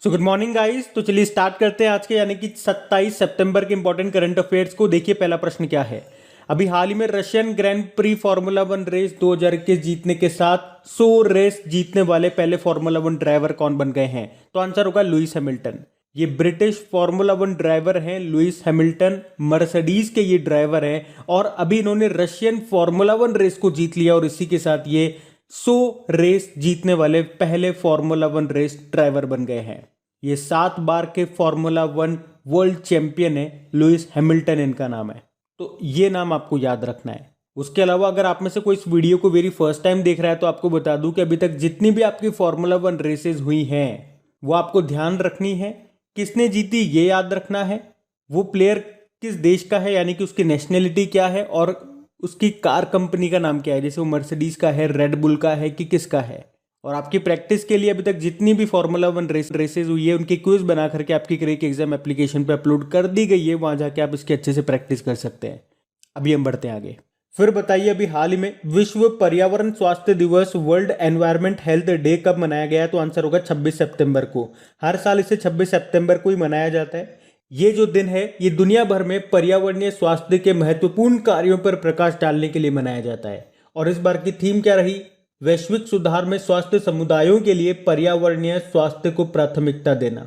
So good morning guys. तो चलिए start करते हैं आज के यानी कि 27 सितंबर के इंपॉर्टेंट करंट अफेयर्स को। देखिए पहला प्रश्न क्या है। अभी हाल ही में Russian grand prix formula one race 2021 जीतने के साथ 100 रेस जीतने वाले पहले फार्मूला वन ड्राइवर कौन बन गए हैं? तो आंसर होगा लुइस हैमिल्टन। ये ब्रिटिश फार्मूला वन ड्राइवर हैं लुइस हैमिल्टन, मर्सिडीज के ये ड्राइवर हैं और अभी इन्होंने रशियन फार्मूला वन रेस को जीत लिया और इसी के साथ ये 100 रेस जीतने वाले पहले फार्मूला वन रेस ड्राइवर बन गए हैं। ये 7 बार के फार्मूला वन वर्ल्ड चैंपियन है, लुइस हैमिल्टन इनका नाम है। तो ये नाम आपको याद रखना है। उसके अलावा अगर आप में से कोई इस वीडियो को वेरी फर्स्ट टाइम देख रहा है तो आपको बता दूं कि अभी तक जितनी भी आपकी फार्मूला वन रेसेस हुई हैं वो आपको ध्यान रखनी है। किसने जीती ये याद रखना है, वो प्लेयर किस देश का है यानी कि उसकी नेशनलिटी क्या है और उसकी कार कंपनी का नाम क्या है, जैसे वो मर्सिडीज का है, रेड बुल का है कि किसका है। और आपकी प्रैक्टिस के लिए अभी तक जितनी भी फार्मूला वन रेसेस हुई है उनकी क्विज बना करके आपकी क्रेक एग्जाम एप्लीकेशन पे अपलोड कर दी गई है, वहां जाके आप इसके अच्छे से प्रैक्टिस कर सकते हैं। अभी हम बढ़ते हैं आगे। फिर बताइए अभी हाल ही में विश्व पर्यावरण स्वास्थ्य दिवस वर्ल्ड एनवायरमेंट हेल्थ डे कब मनाया गया? तो आंसर होगा 26 सितंबर को। हर साल इसे 26 सितंबर को ही मनाया जाता है। ये जो दिन है ये दुनिया भर में पर्यावरणीय स्वास्थ्य के महत्वपूर्ण कार्यों पर प्रकाश डालने के लिए मनाया जाता है। और इस बार की थीम क्या रही? वैश्विक सुधार में स्वास्थ्य समुदायों के लिए पर्यावरणीय स्वास्थ्य को प्राथमिकता देना,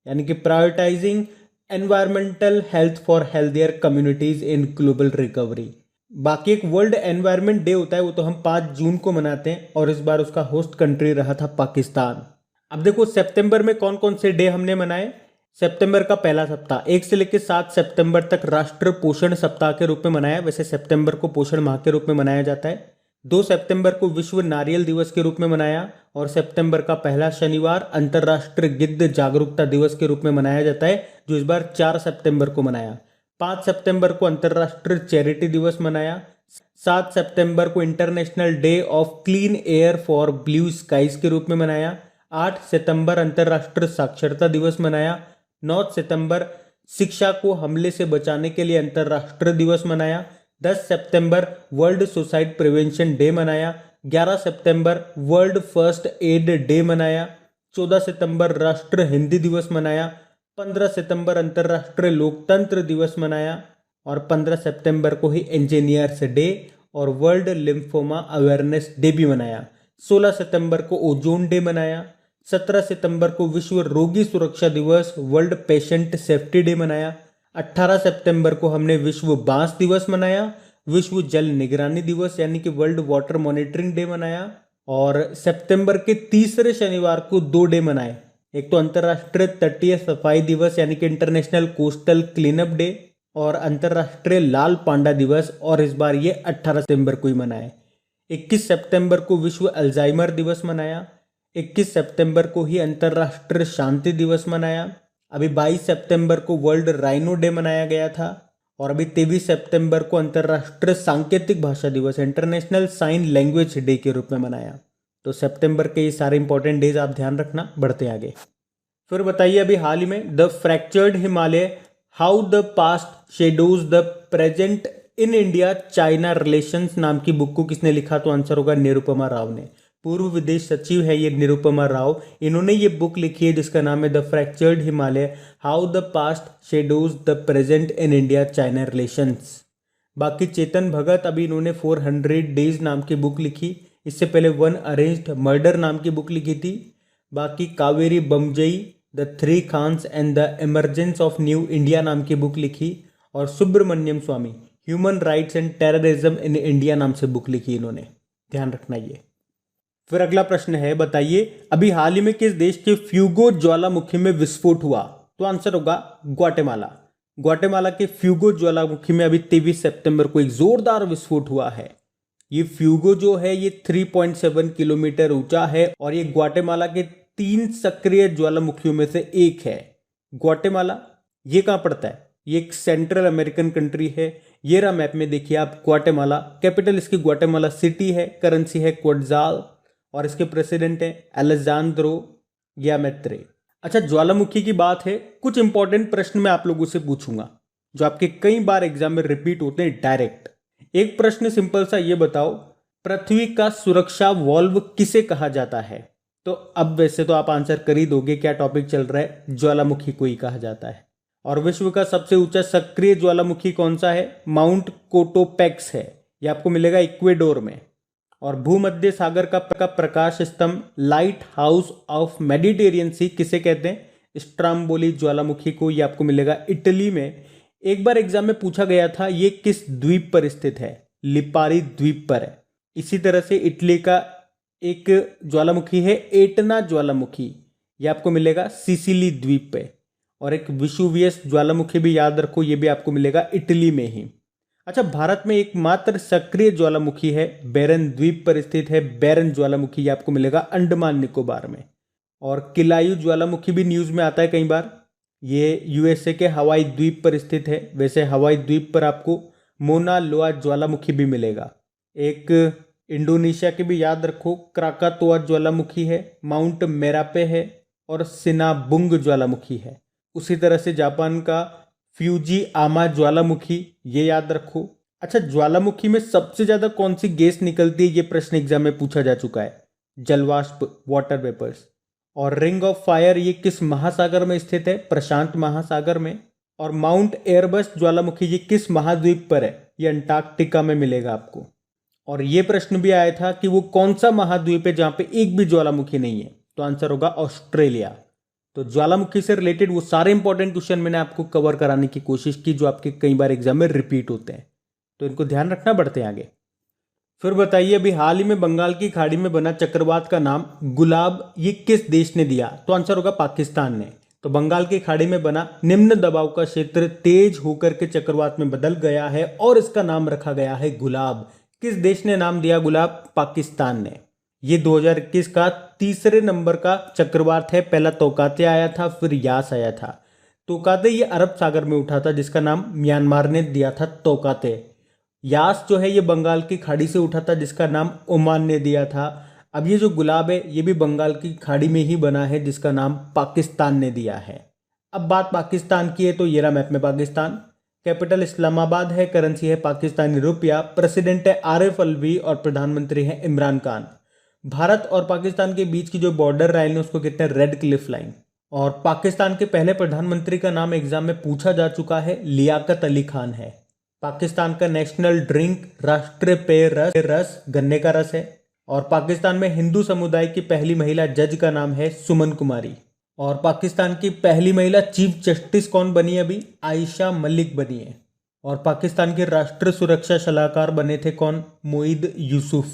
यानी कि prioritising environmental health for healthier communities in global recovery. बाकी एक वर्ल्ड एनवायरनमेंट डे होता है, वो तो हम 5 जून को मनाते हैं और इस बार उसका होस्ट कंट्री रहा था पाकिस्तान। अब देखो सितंबर में कौन कौन से डे हमने मनाए। सितंबर का पहला सप्ताह 1 से लेकर 7 सितंबर तक राष्ट्र पोषण सप्ताह के रूप में मनाया। वैसे सितंबर को पोषण माह के रूप में मनाया जाता है। 2 सितंबर को विश्व नारियल दिवस के रूप में मनाया और सितंबर का पहला शनिवार अंतर्राष्ट्रीय गिद्ध जागरूकता दिवस के रूप में मनाया जाता है, जो इस बार 4 सितंबर को मनाया। 5 सितंबर को अंतर्राष्ट्रीय चैरिटी दिवस मनाया। 7 सितंबर को international day of clean air for blue skies के रूप में मनाया। 8 सितंबर अंतर्राष्ट्रीय साक्षरता दिवस मनाया। 9 सितंबर शिक्षा को हमले से बचाने के लिए अंतर्राष्ट्रीय दिवस मनाया। 10 सितंबर वर्ल्ड सुसाइड प्रिवेंशन डे मनाया। 11 सितंबर वर्ल्ड फर्स्ट एड डे मनाया। 14 सितंबर राष्ट्रीय हिंदी दिवस मनाया। 15 सितंबर अंतर्राष्ट्रीय लोकतंत्र दिवस मनाया और 15 सितंबर को ही इंजीनियर्स डे और वर्ल्ड लिम्फोमा अवेयरनेस डे भी मनाया। 16 सितंबर को ओजोन डे मनाया। 17 सितंबर को विश्व रोगी सुरक्षा दिवस वर्ल्ड पेशेंट सेफ्टी डे मनाया। 18 सितंबर को हमने विश्व बांस दिवस मनाया। विश्व जल निगरानी दिवस यानी कि वर्ल्ड वाटर मॉनिटरिंग डे मनाया। और सितंबर के तीसरे शनिवार को 2 डे मनाए। एक तो अंतर्राष्ट्रीय तटीय सफाई दिवस यानी कि इंटरनेशनल कोस्टल क्लीनअप डे और अंतर्राष्ट्रीय लाल पांडा दिवस, और इस बार ये 18 सितंबर को ही मनाए। 21 सितंबर को विश्व अल्जाइमर दिवस मनाया। 21 सितंबर को ही अंतर्राष्ट्रीय शांति दिवस मनाया। अभी 22 सितंबर को वर्ल्ड राइनो डे मनाया गया था और अभी 23 सितंबर को अंतर्राष्ट्रीय सांकेतिक भाषा दिवस इंटरनेशनल साइन लैंग्वेज डे के रूप में मनाया। तो सितंबर के ये सारे इंपॉर्टेंट डेज आप ध्यान रखना। बढ़ते आगे। फिर बताइए अभी हाल ही में the fractured Himalaya how the past shadows the present in India China relations नाम की बुक को किसने लिखा? तो आंसर होगा निरुपमा राव ने। पूर्व विदेश सचिव है ये निरुपमा राव। इन्होंने ये बुक लिखी है जिसका नाम है the fractured Himalaya how the past shadows the present in India China relations. बाकी चेतन भगत अभी इन्होंने 400 डेज नाम की बुक लिखी। इससे पहले वन अरेंज्ड मर्डर नाम की बुक लिखी थी। बाकी Kaveri Bamzai the 3 Khans and the emergence of new India नाम की बुक लिखी और Subramanian Swamy human rights and terrorism in India नाम से बुक लिखी इन्होंने। ध्यान रखना ये। फिर अगला प्रश्न है, बताइए अभी हाल ही में किस देश के फ्यूगो ज्वालामुखी में विस्फोट हुआ? तो आंसर होगा ग्वाटेमाला। ग्वाटेमाला के फ्यूगो ज्वालामुखी में अभी 23 सितंबर को एक जोरदार विस्फोट हुआ है। ये फ्यूगो जो है ये 3.7 किलोमीटर ऊंचा है और ये ग्वाटेमाला के 3 सक्रिय ज्वालामुखियों में से एक है। ग्वाटेमाला ये कहाँ पड़ता है? ये एक सेंट्रल अमेरिकन कंट्री है। ये रहा मैप में, देखिए आप ग्वाटेमाला। कैपिटल इसकी ग्वाटेमाला सिटी है। करेंसी है क्वोट्जाल और इसके प्रेसिडेंट है अलेजांद्रो ग्यामेत्रे। अच्छा, ज्वालामुखी की बात है, कुछ इंपॉर्टेंट प्रश्न मैं आप लोगों से पूछूंगा जो आपके कई बार एग्जाम में रिपीट होते हैं डायरेक्ट। एक प्रश्न सिंपल सा ये बताओ, पृथ्वी का सुरक्षा वॉल्व किसे कहा जाता है? तो अब वैसे तो आप आंसर कर ही दोगे, क्या टॉपिक चल रहा है, ज्वालामुखी को ही कहा जाता है। और विश्व का सबसे ऊंचा सक्रिय ज्वालामुखी कौन सा है, माउंट कोटोपेक्स है, ये आपको मिलेगा इक्वेडोर में। और भूमध्य सागर का प्रकाश स्तंभ, लाइट हाउस ऑफ मेडिटेरियन सी, किसे कहते हैं, स्ट्राम्बोली ज्वालामुखी को, ये आपको मिलेगा इटली में। एक बार एग्जाम में पूछा गया था ये किस द्वीप पर स्थित है, लिपारी द्वीप पर है। इसी तरह से इटली का एक ज्वालामुखी है एटना ज्वालामुखी, ये आपको मिलेगा सिसिली द्वीप पे। और एक विशुवियस ज्वालामुखी भी याद रखो, ये भी आपको मिलेगा इटली में ही। अच्छा, भारत में एकमात्र सक्रिय ज्वालामुखी है, बैरन द्वीप पर स्थित है, बैरन ज्वालामुखी, ये आपको मिलेगा अंडमान निकोबार में। और किलायू ज्वालामुखी भी न्यूज में आता है कई बार, ये यूएसए के हवाई द्वीप पर स्थित है। वैसे हवाई द्वीप पर आपको मोना लोआ ज्वालामुखी भी मिलेगा। एक इंडोनेशिया के भी याद रखो, क्राकातोआ ज्वालामुखी है, माउंट मेरापे है और सिनाबुंग ज्वालामुखी है। उसी तरह से जापान का फ्यूजी आमा ज्वालामुखी, ये याद रखो। अच्छा, ज्वालामुखी में सबसे ज्यादा कौन सी गैस निकलती है, ये प्रश्न एग्जाम में पूछा जा चुका है, जलवाष्प, वाटर वेपर्स। और रिंग ऑफ फायर ये किस महासागर में स्थित है, प्रशांत महासागर में। और माउंट एयरबस ज्वालामुखी ये किस महाद्वीप पर है, ये अंटार्कटिका में मिलेगा आपको। और ये प्रश्न भी आया था कि वो कौन सा महाद्वीप है जहां पे एक भी ज्वालामुखी नहीं है, तो आंसर होगा ऑस्ट्रेलिया। तो ज्वालामुखी से रिलेटेड वो सारे इंपॉर्टेंट क्वेश्चन मैंने आपको कवर कराने की कोशिश की जो आपके कई बार एग्जाम में रिपीट होते हैं, तो इनको ध्यान रखना, बढ़ते हैं आगे। फिर बताइए, अभी हाल ही में बंगाल की खाड़ी में बना चक्रवात का नाम गुलाब ये किस देश ने दिया, तो आंसर होगा पाकिस्तान ने। तो बंगाल की खाड़ी में बना निम्न दबाव का क्षेत्र तेज होकर के चक्रवात में बदल गया है और इसका नाम रखा गया है गुलाब। किस देश ने नाम दिया गुलाब, पाकिस्तान ने। ये 2021 का तीसरे नंबर का चक्रवात है, पहला तोकाते आया था, फिर यास आया था। तोकाते ये अरब सागर में उठा था जिसका नाम म्यांमार ने दिया था तोकाते। यास जो है ये बंगाल की खाड़ी से उठा था जिसका नाम ओमान ने दिया था। अब ये जो गुलाब है ये भी बंगाल की खाड़ी में ही बना है जिसका नाम पाकिस्तान ने दिया है। अब बात पाकिस्तान की है तो ये रहा मैप में पाकिस्तान। कैपिटल इस्लामाबाद है, करेंसी है पाकिस्तानी रुपया, प्रेसिडेंट है आरिफ अलवी और प्रधानमंत्री है इमरान खान। भारत और पाकिस्तान के बीच की जो बॉर्डर लाइन है उसको कहते हैं रेड क्लिफ लाइन। और पाकिस्तान के पहले प्रधानमंत्री का नाम एग्जाम में पूछा जा चुका है, लियाकत अली खान है। पाकिस्तान का नेशनल ड्रिंक, राष्ट्रीय पेय रस गन्ने का रस है। और पाकिस्तान में हिंदू समुदाय की पहली महिला जज का नाम है सुमन कुमारी। और पाकिस्तान की पहली महिला चीफ जस्टिस कौन बनी अभी, आयशा मलिक बनी है। और पाकिस्तान के राष्ट्रीय सुरक्षा सलाहकार बने थे कौन, मोईद यूसुफ।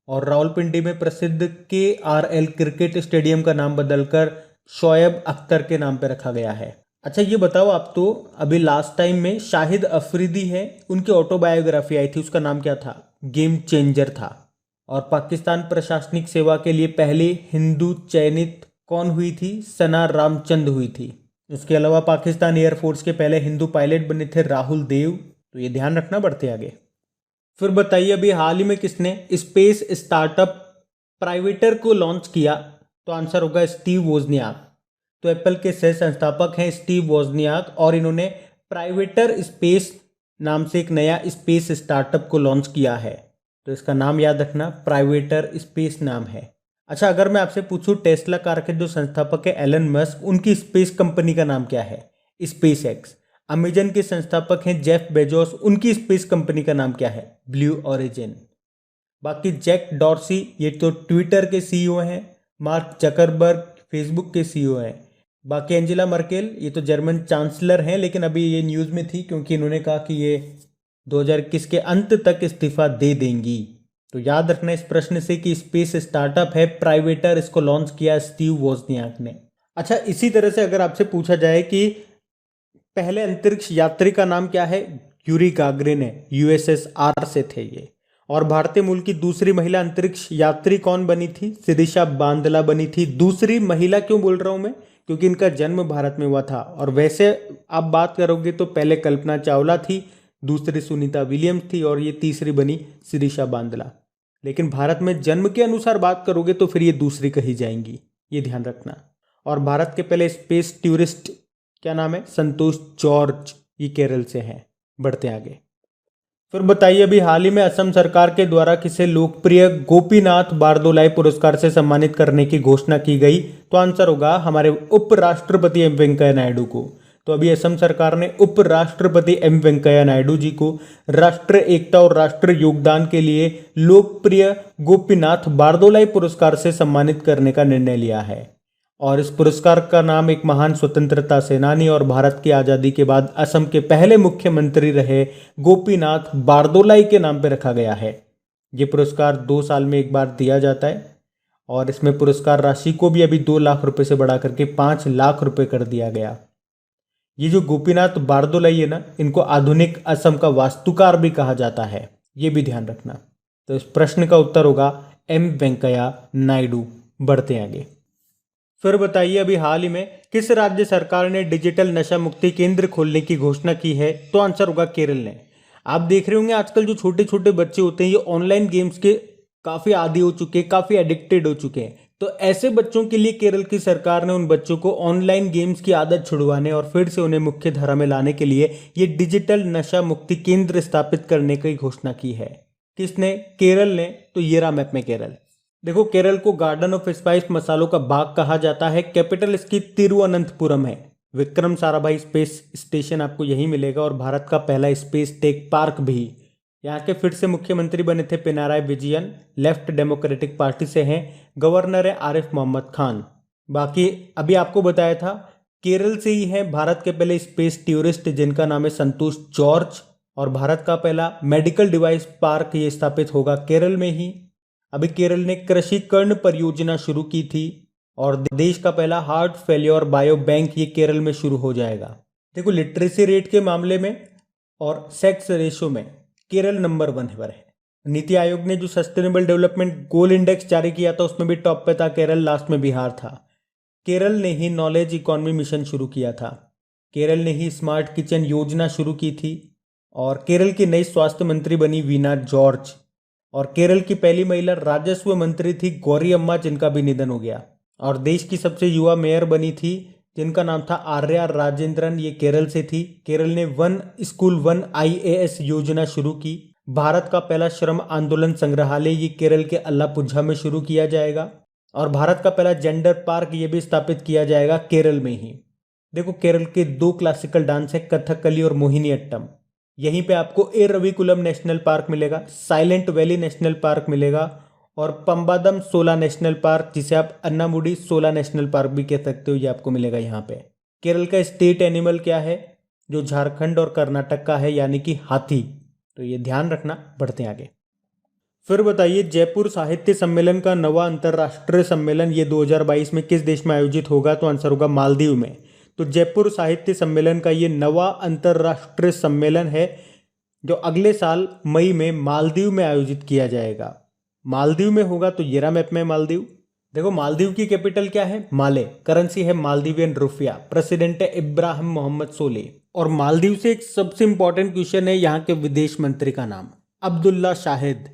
और रावलपिंडी में प्रसिद्ध KRL क्रिकेट स्टेडियम का नाम बदलकर शोएब अख्तर के नाम पर रखा गया है। अच्छा, ये बताओ आप, तो अभी लास्ट टाइम में शाहिद अफरीदी है, उनकी ऑटोबायोग्राफी आई थी, उसका नाम क्या था, गेम चेंजर था। और पाकिस्तान प्रशासनिक सेवा के लिए पहली हिंदू चयनित कौन हुई थी, सना रामचंद हुई थी। उसके अलावा पाकिस्तान एयरफोर्स के पहले हिंदू पायलट बने थे राहुल देव, तो ये ध्यान रखना, बढ़ते आगे। फिर बताइए, अभी हाल ही में किसने स्पेस स्टार्टअप प्राइवेटर को लॉन्च किया, तो आंसर होगा स्टीव वोजनियाक। तो एप्पल के सह संस्थापक हैं स्टीव वोजनियाक और इन्होंने प्राइवेटर स्पेस नाम से एक नया स्पेस स्टार्टअप को लॉन्च किया है। तो इसका नाम याद रखना, प्राइवेटर स्पेस नाम है। अच्छा, अगर मैं आपसे पूछूं टेस्ला कार के जो संस्थापक है एलन मस्क, उनकी स्पेस कंपनी का नाम क्या है, स्पेस एक्स। अमेजन के संस्थापक हैं जेफ बेजोस, उनकी स्पेस कंपनी का नाम क्या है, ब्लू ओरिजिन। बाकी जैक डॉर्सी ये तो ट्विटर के सीईओ हैं, मार्क जकरबर्ग फेसबुक के सीईओ हैं। बाकी एंजेला मर्केल ये तो जर्मन चांसलर हैं, लेकिन अभी ये न्यूज़ में थी क्योंकि इन्होंने कहा कि ये 2021 के अंत तक इस्तीफा दे देंगी। तो याद रखना इस प्रश्न से कि स्पेस स्टार्टअप है प्राइवेटर, इसको लॉन्च किया स्टीव वोजनियाक ने। अच्छा, इसी तरह से अगर आपसे पूछा जाए कि पहले अंतरिक्ष यात्री का नाम क्या है, यूरी गागरिन है, USSR से थे ये। और भारतीय मूल की दूसरी महिला अंतरिक्ष यात्री कौन बनी थी, शिरीषा बांदला बनी थी। दूसरी महिला क्यों बोल रहा हूं मैं, क्योंकि इनका जन्म भारत में हुआ था। और वैसे आप बात करोगे तो पहले कल्पना चावला थी, दूसरी सुनीता विलियम्स थी और ये तीसरी बनी शिरीषा बांदला। लेकिन भारत में जन्म के अनुसार बात करोगे तो फिर ये दूसरी कही जाएंगी, ये ध्यान रखना। और भारत के पहले स्पेस टूरिस्ट क्या नाम है, संतोष जॉर्ज, ये केरल से हैं। बढ़ते आगे। फिर बताइए, अभी हाल ही में असम सरकार के द्वारा किसे लोकप्रिय गोपीनाथ बारदोलाई पुरस्कार से सम्मानित करने की घोषणा की गई? तो आंसर होगा हमारे उपराष्ट्रपति एम वेंकैया नायडू को। तो अभी असम सरकार ने उपराष्ट्रपति एम वेंकैया नायडू जी को राष्ट्र एकता और राष्ट्र योगदान के लिए लोकप्रिय गोपीनाथ बारदोलाई पुरस्कार से सम्मानित करने का निर्णय लिया है। और इस पुरस्कार का नाम एक महान स्वतंत्रता सेनानी और भारत की आज़ादी के बाद असम के पहले मुख्यमंत्री रहे गोपीनाथ बारदोलाई के नाम पर रखा गया है। ये पुरस्कार 2 साल में एक बार दिया जाता है और इसमें पुरस्कार राशि को भी अभी 2 लाख रुपए से बढ़ा करके 5 लाख रुपए कर दिया गया। ये जो गोपीनाथ बारदोलाई है ना, इनको आधुनिक असम का वास्तुकार भी कहा जाता है, ये भी ध्यान रखना। तो इस प्रश्न का उत्तर होगा एम वेंकैया नायडू। बढ़ते आगे। फिर बताइए, अभी हाल ही में किस राज्य सरकार ने डिजिटल नशा मुक्ति केंद्र खोलने की घोषणा की है? तो आंसर होगा केरल ने। आप देख रहे होंगे आजकल जो छोटे छोटे बच्चे होते हैं ये ऑनलाइन गेम्स के काफी आदी हो चुके हैं, काफी एडिक्टेड हो चुके हैं। तो ऐसे बच्चों के लिए केरल की सरकार ने उन बच्चों को ऑनलाइन गेम्स की आदत छुड़वाने और फिर से उन्हें मुख्य धारा में लाने के लिए ये डिजिटल नशा मुक्ति केंद्र स्थापित करने की घोषणा की है। किसने? केरल ने। तो ये रहा मैप में केरल। देखो, केरल को गार्डन ऑफ स्पाइस मसालों का बाग कहा जाता है। कैपिटल इसकी तिरुवनंतपुरम है। विक्रम साराभाई स्पेस स्टेशन आपको यही मिलेगा और भारत का पहला स्पेस टेक पार्क भी। यहाँ के फिर से मुख्यमंत्री बने थे Pinarayi Vijayan, left democratic party से हैं। गवर्नर है आरिफ मोहम्मद खान। बाकी अभी आपको बताया था केरल से ही है भारत के पहले स्पेस टूरिस्ट जिनका नाम है संतोष जॉर्ज, और भारत का पहला मेडिकल डिवाइस पार्क ये स्थापित होगा केरल में ही। अभी केरल ने कृषि कर्ण परियोजना शुरू की थी और देश का पहला हार्ट फेलियर बायो बैंक ये केरल में शुरू हो जाएगा। देखो, लिटरेसी रेट के मामले में और सेक्स रेशो में केरल नंबर 1 पर है। नीति आयोग ने जो सस्टेनेबल डेवलपमेंट गोल इंडेक्स जारी किया था उसमें भी टॉप पे था केरल, लास्ट में बिहार था। केरल ने ही नॉलेज इकोनॉमी मिशन शुरू किया था। केरल ने ही स्मार्ट किचन योजना शुरू की थी और केरल की नई स्वास्थ्य मंत्री बनी वीना जॉर्ज। और केरल की पहली महिला राजस्व मंत्री थी गौरी अम्मा, जिनका भी निधन हो गया। और देश की सबसे युवा मेयर बनी थी जिनका नाम था आर्या राजेंद्रन, ये केरल से थी। केरल ने 1 स्कूल 1 IAS योजना शुरू की। भारत का पहला श्रम आंदोलन संग्रहालय ये केरल के अल्लापुझा में शुरू किया जाएगा। और भारत का पहला जेंडर पार्क ये भी स्थापित किया जाएगा केरल में ही। देखो, केरल के 2 क्लासिकल डांस है, कथकली और मोहिनीअट्टम। यहीं पे आपको एरविकुलम नेशनल पार्क मिलेगा, साइलेंट वैली नेशनल पार्क मिलेगा और पंबादम सोला नेशनल पार्क, जिसे आप अन्नामुडी सोला नेशनल पार्क भी कह सकते हो, ये आपको मिलेगा यहाँ पे। केरल का स्टेट एनिमल क्या है? जो झारखंड और कर्नाटक का है, यानी कि हाथी। तो ये ध्यान रखना। बढ़ते आगे। फिर बताइए, जयपुर साहित्य सम्मेलन का नवा अंतर्राष्ट्रीय सम्मेलन ये 2022 में किस देश में आयोजित होगा? तो आंसर होगा मालदीव में। तो जयपुर साहित्य सम्मेलन का ये नवा अंतर्राष्ट्रीय सम्मेलन है जो अगले साल मई में मालदीव में आयोजित किया जाएगा। मालदीव में होगा। तो ये रहा मैप में मालदीव। देखो, मालदीव की कैपिटल क्या है? माले। करेंसी है मालदीवियन रुपया। प्रेसिडेंट है इब्राहिम मोहम्मद सोले। और मालदीव से एक सबसे इंपॉर्टेंट क्वेश्चन है यहाँ के विदेश मंत्री का नाम अब्दुल्ला शाहिद।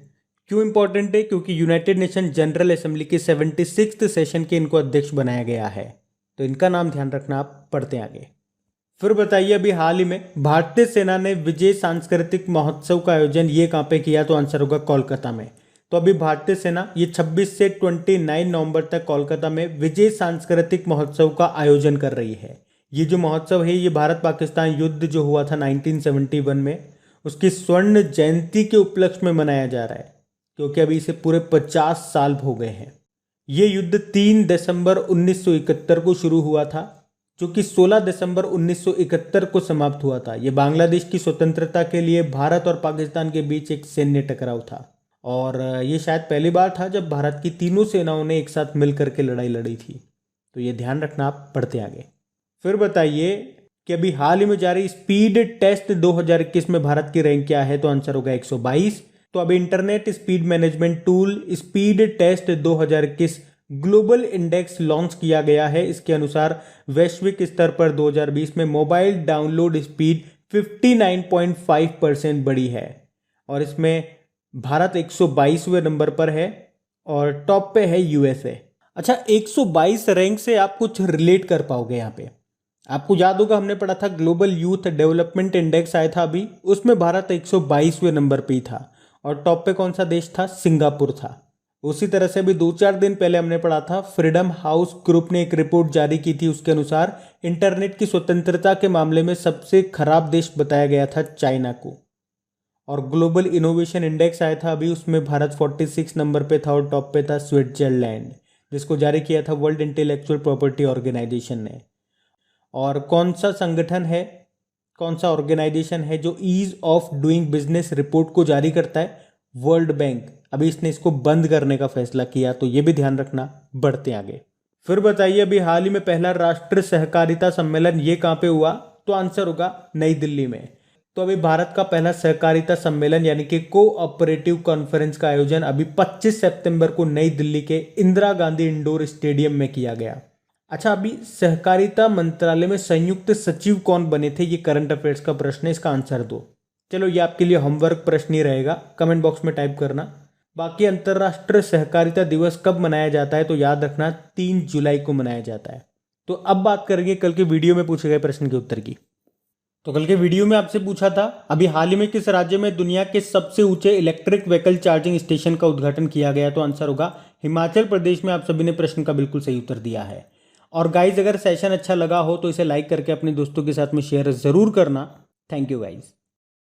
क्यों इंपॉर्टेंट है? क्योंकि यूनाइटेड नेशन जनरल असेंबली के 76th सेशन के इनको अध्यक्ष बनाया गया है। तो इनका नाम ध्यान रखना आप। पढ़ते आगे। फिर बताइए, अभी हाल ही में भारतीय सेना ने विजय सांस्कृतिक महोत्सव का आयोजन ये कहाँ पे किया? तो आंसर होगा कोलकाता में। तो अभी भारतीय सेना ये 26 से 29 नवंबर तक कोलकाता में विजय सांस्कृतिक महोत्सव का आयोजन कर रही है। ये जो महोत्सव है ये भारत पाकिस्तान युद्ध जो हुआ था 1971 में, उसकी स्वर्ण जयंती के उपलक्ष्य में मनाया जा रहा है, क्योंकि अभी इसे पूरे 50 साल हो गए हैं। ये युद्ध 3 दिसंबर 1971 को शुरू हुआ था, जो कि 16 दिसंबर 1971 को समाप्त हुआ था। ये बांग्लादेश की स्वतंत्रता के लिए भारत और पाकिस्तान के बीच एक सैन्य टकराव था और ये शायद पहली बार था जब भारत की तीनों सेनाओं ने एक साथ मिलकर के लड़ाई लड़ी थी। तो ये ध्यान रखना आप। पढ़ते आगे। फिर बताइए कि अभी हाल ही में जारी स्पीड टेस्ट 2021 में भारत की रैंक क्या है? तो आंसर होगा 122। तो अभी internet speed management tool speed test 2021 global index launch किया गया है। इसके अनुसार वैश्विक स्तर पर 2020 में मोबाइल डाउनलोड स्पीड 59.5% बढ़ी है और इसमें भारत 122वें नंबर पर है और टॉप पे है USA। अच्छा, 122 रैंक से आप कुछ रिलेट कर पाओगे यहाँ पे। आपको याद होगा हमने पढ़ा था ग्लोबल यूथ डेवलपमेंट इंडेक्स आया था अभी, उसमें भारत 122वें नंबर पे ही था और टॉप पे कौन सा देश था, सिंगापुर था। उसी तरह से अभी 2-4 दिन पहले हमने पढ़ा था फ्रीडम हाउस ग्रुप ने एक रिपोर्ट जारी की थी, उसके अनुसार इंटरनेट की स्वतंत्रता के मामले में सबसे खराब देश बताया गया था चाइना को। और ग्लोबल इनोवेशन इंडेक्स आया था अभी, उसमें भारत 46 नंबर पे था और टॉप पे था स्विट्जरलैंड, जिसको जारी किया था वर्ल्ड इंटेलेक्चुअल प्रॉपर्टी ऑर्गेनाइजेशन ने। और कौन सा संगठन है, कौन सा ऑर्गेनाइजेशन है जो ease of doing business report को जारी करता है, वर्ल्ड बैंक। अभी इसने इसको बंद करने का फैसला किया, तो ये भी ध्यान रखना। बढ़ते आगे। फिर बताइए, अभी हाल ही में पहला राष्ट्रीय सहकारिता सम्मेलन ये कहाँ पे हुआ, तो आंसर होगा नई दिल्ली में। तो अभी भारत का पहला सहकारिता सम्मेलन यानी कि कोऑपरेटिव कॉन्फ्रेंस का आयोजन अभी 25 सितंबर को नई दिल्ली के इंदिरा गांधी इंडोर स्टेडियम में किया गया। अच्छा, अभी सहकारिता मंत्रालय में संयुक्त सचिव कौन बने थे, ये करंट अफेयर्स का प्रश्न है, इसका आंसर दो। चलो, ये आपके लिए होमवर्क प्रश्न ही रहेगा, कमेंट बॉक्स में टाइप करना। बाकी अंतर्राष्ट्रीय सहकारिता दिवस कब मनाया जाता है, तो याद रखना 3 जुलाई को मनाया जाता है। तो अब बात करेंगे कल के वीडियो में पूछे गए प्रश्न के उत्तर की। तो कल के वीडियो में आपसे पूछा था अभी हाल ही में किस राज्य में दुनिया के सबसे ऊंचे इलेक्ट्रिक व्हीकल चार्जिंग स्टेशन का उद्घाटन किया गया, तो आंसर होगा हिमाचल प्रदेश में। आप सभी ने प्रश्न का बिल्कुल सही उत्तर दिया है। और गाइज, अगर सेशन अच्छा लगा हो तो इसे लाइक करके अपने दोस्तों के साथ में शेयर जरूर करना। Thank you guys.